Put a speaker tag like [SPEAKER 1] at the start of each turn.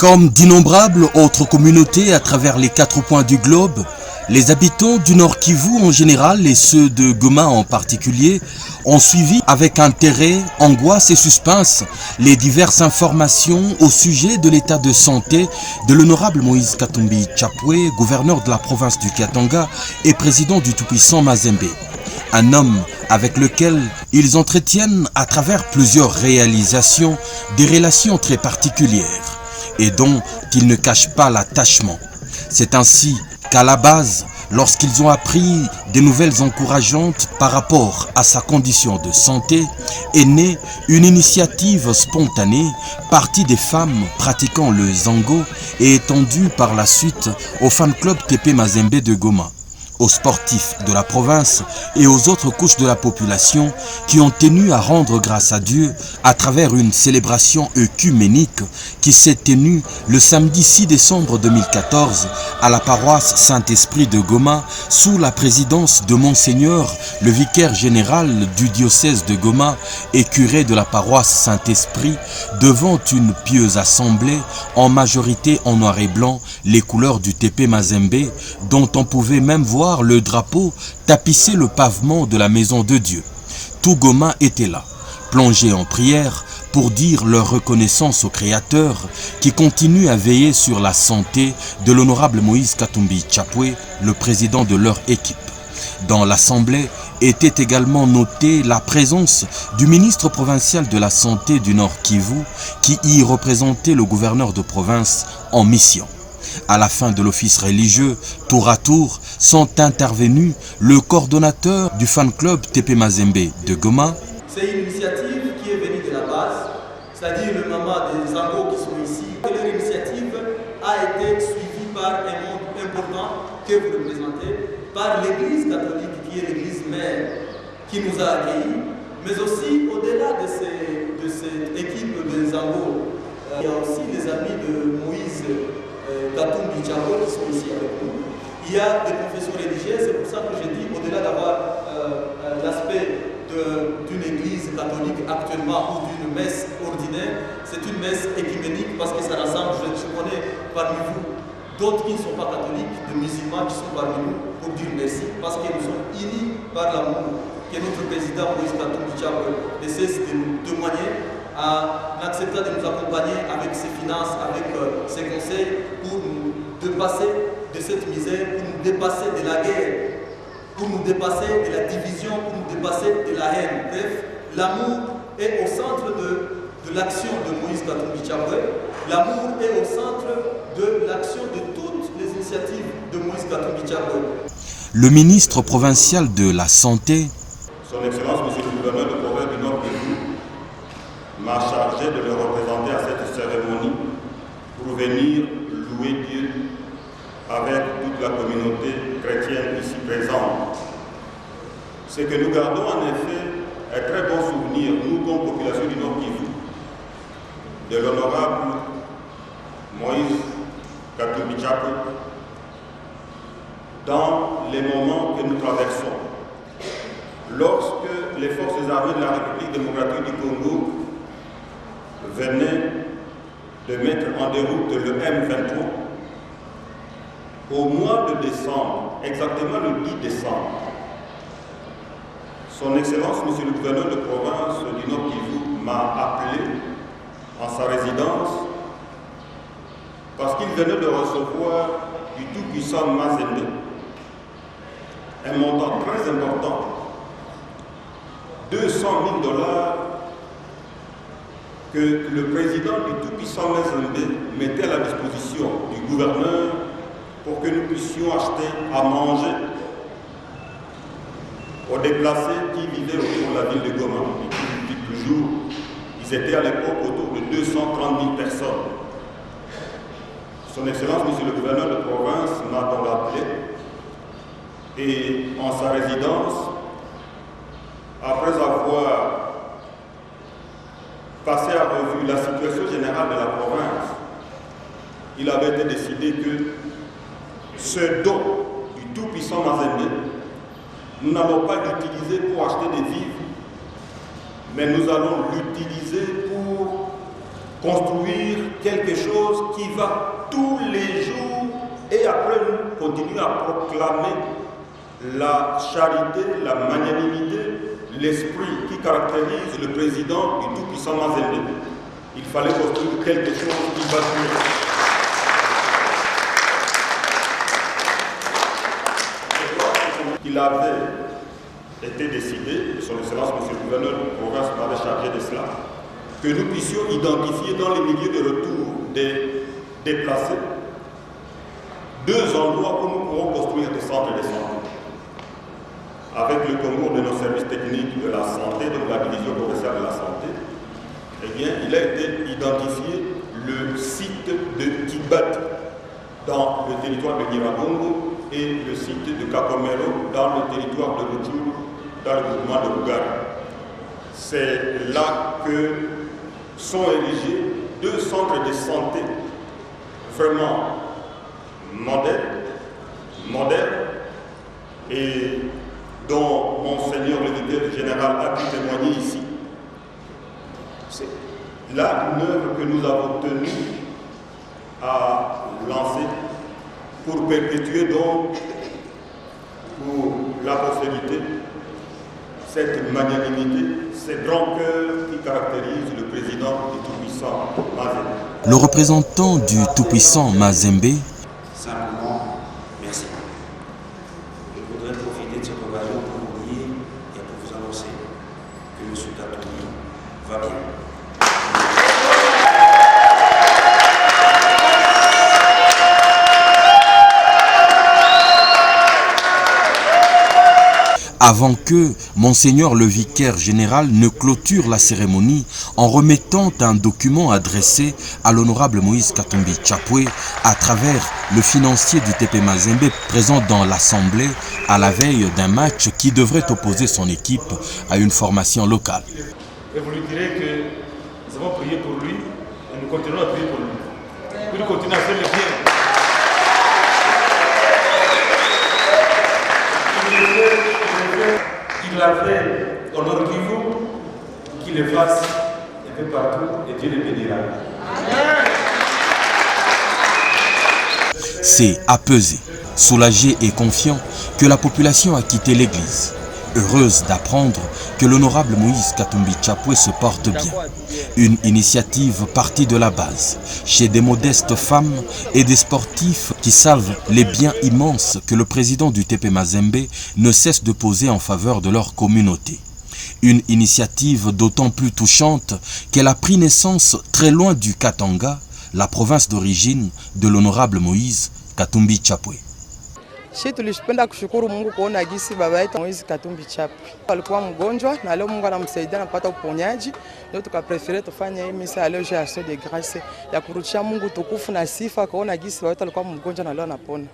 [SPEAKER 1] Comme d'innombrables autres communautés à travers les 4 coins du globe, les habitants du Nord Kivu en général et ceux de Goma en particulier ont suivi avec intérêt, angoisse et suspense les diverses informations au sujet de l'état de santé de l'honorable Moïse Katumbi Tchapoué, gouverneur de la province du Katanga et président du tout-puissant Mazembe. Un homme avec lequel ils entretiennent à travers plusieurs réalisations des relations très particulières et dont ils ne cachent pas l'attachement. C'est ainsi qu'à la base, lorsqu'ils ont appris des nouvelles encourageantes par rapport à sa condition de santé, est née une initiative spontanée partie des femmes pratiquant le zango et étendue par la suite au fan club TP Mazembe de Goma, aux sportifs de la province et aux autres couches de la population qui ont tenu à rendre grâce à Dieu à travers une célébration œcuménique qui s'est tenue le samedi 6 décembre 2014 à la paroisse Saint-Esprit de Goma sous la présidence de Monseigneur, le vicaire général du diocèse de Goma et curé de la paroisse Saint-Esprit, devant une pieuse assemblée en majorité en noir et blanc, les couleurs du TP Mazembe, dont on pouvait même voir le drapeau tapisser le pavement de la maison de Dieu. Tout Goma était là, plongé en prière pour dire leur reconnaissance au Créateur qui continue à veiller sur la santé de l'honorable Moïse Katumbi Tchapoué, le président de leur équipe. Dans l'assemblée était également notée la présence du ministre provincial de la Santé du Nord Kivu qui y représentait le gouverneur de province en mission. À la fin de l'office religieux, tour à tour, sont intervenus le coordonnateur du fan club TP Mazembe de Goma.
[SPEAKER 2] C'est une initiative qui est venue de la base, c'est-à-dire le maman des Zango qui sont ici. Leur initiative a été suivie par un monde important que vous représentez, par l'Église catholique qui est l'Église mère qui nous a accueillis, mais aussi au-delà de cette équipe de Zango, il y a aussi les amis de Moïse Katumbi Tchapoué qui sont ici avec nous. Il y a des confessions religieuses, c'est pour ça que j'ai dit, au-delà d'avoir l'aspect d'une église catholique actuellement ou d'une messe ordinaire, c'est une messe écuménique parce que ça rassemble, je connais parmi vous d'autres qui ne sont pas catholiques, des musulmans qui sont parmi nous, pour dire merci, parce que nous sommes unis par l'amour que notre président Moïse Katumbi Tchapoué ne cesse de nous témoigner en acceptant de nous accompagner avec ses finances, avec ses conseils pour nous dépasser de cette misère, pour nous dépasser de la guerre, pour nous dépasser de la division, pour nous dépasser de la haine. Bref, l'amour est au centre de l'action de Moïse Katumbi Tchapoué. L'amour est au centre de l'action de toutes les initiatives de Moïse Katumbi Tchapoué.
[SPEAKER 1] Le ministre provincial de la Santé,
[SPEAKER 3] Son Excellence, Monsieur le gouverneur de province du Nord Kivu, m'a chargé de le représenter à cette cérémonie pour venir louer Dieu avec toute la communauté chrétienne ici présente. Ce que nous gardons en effet un très bon souvenir, nous comme population du Nord Kivu, de l'honorable Moïse Katumbi Tchapoué dans les moments que nous traversons. Lorsque les forces armées de la République démocratique du Congo venaient de mettre en déroute le M23, au mois de décembre, exactement le 10 décembre, Son Excellence, Monsieur le gouverneur de province du Nord Kivu, m'a appelé en sa résidence parce qu'il venait de recevoir du tout-puissant Mazembe un montant très important, 200 000 $, que le président du tout-puissant Mazembe mettait à la disposition du gouverneur pour que nous puissions acheter à manger aux déplacés qui vivaient autour de la ville de Goma. Et qui vivent toujours, ils étaient à l'époque autour de 230 000 personnes. Son Excellence, Monsieur le gouverneur de province, m'a donc appelé et en sa résidence, après avoir passé à revue la situation générale de la province, il avait été décidé que ce don du tout-puissant Mazembe, nous n'allons pas l'utiliser pour acheter des vivres, mais nous allons l'utiliser pour construire quelque chose qui qui va tous les jours et après nous continuer à proclamer la charité, la magnanimité, l'esprit qui caractérise le président du tout-puissant Mazembe. Il fallait construire quelque chose qui va durer. Il avait été décidé, et son excellence, monsieur le gouverneur de province m'avait chargé de cela, que nous puissions identifier dans les milieux de retour des déplacés 2 endroits où nous pourrons construire des centres de santé. Avec le concours de nos services techniques de la santé, de la division provinciale de la santé, eh bien, il a été identifié le site de Kibat dans le territoire de Nyiragongo et le site de Kakomero dans le territoire de Rutshuru, dans le groupement de Bugara. C'est là que sont érigés 2 centres de santé vraiment modernes et dont Monseigneur le directeur général a pu témoigner ici. C'est là une œuvre que nous avons tenu à lancer pour perpétuer donc pour la postérité cette magnanimité, cette grand cœur qui caractérise le président du tout-puissant Mazembe.
[SPEAKER 1] Le représentant du tout-puissant Mazembe,
[SPEAKER 4] simplement, merci. Je voudrais profiter de cette occasion pour vous dire et pour vous annoncer que M. Katumbi va bien.
[SPEAKER 1] avant que Monseigneur le vicaire général ne clôture la cérémonie en remettant un document adressé à l'honorable Moïse Katumbi Tchapwe à travers le financier du TP Mazembe présent dans l'Assemblée à la veille d'un match qui devrait opposer son équipe à une formation locale.
[SPEAKER 5] Et vous lui direz que nous avons prié pour lui et nous continuerons à prier pour lui. Pour continuer à faire le bien. Il a fait au Nord Kivu, qu'il le fasse un peu partout et Dieu le bénira.
[SPEAKER 1] C'est apaisé, soulagé et confiant que la population a quitté l'église. Heureuse d'apprendre que l'honorable Moïse Katumbi Tchapwe se porte bien. Une initiative partie de la base, chez des modestes femmes et des sportifs qui savent les biens immenses que le président du TP Mazembe ne cesse de poser en faveur de leur communauté. Une initiative d'autant plus touchante qu'elle a pris naissance très loin du Katanga, la province d'origine de l'honorable Moïse Katumbi Tchapwe.
[SPEAKER 6] Sisi tulipenda kushukuru Mungu kuona gisi baba yetu Moïse Katumbi Tchapwe alikuwa mgonjwa na leo Mungu anamsaidia na kupata uponyaji, ndio tukaprefere tufanye hii misa leo ya action de grâce ya kurudishia Mungu tukufu na sifa kuona gisi baba yetu alikuwa mgonjwa na leo anapona.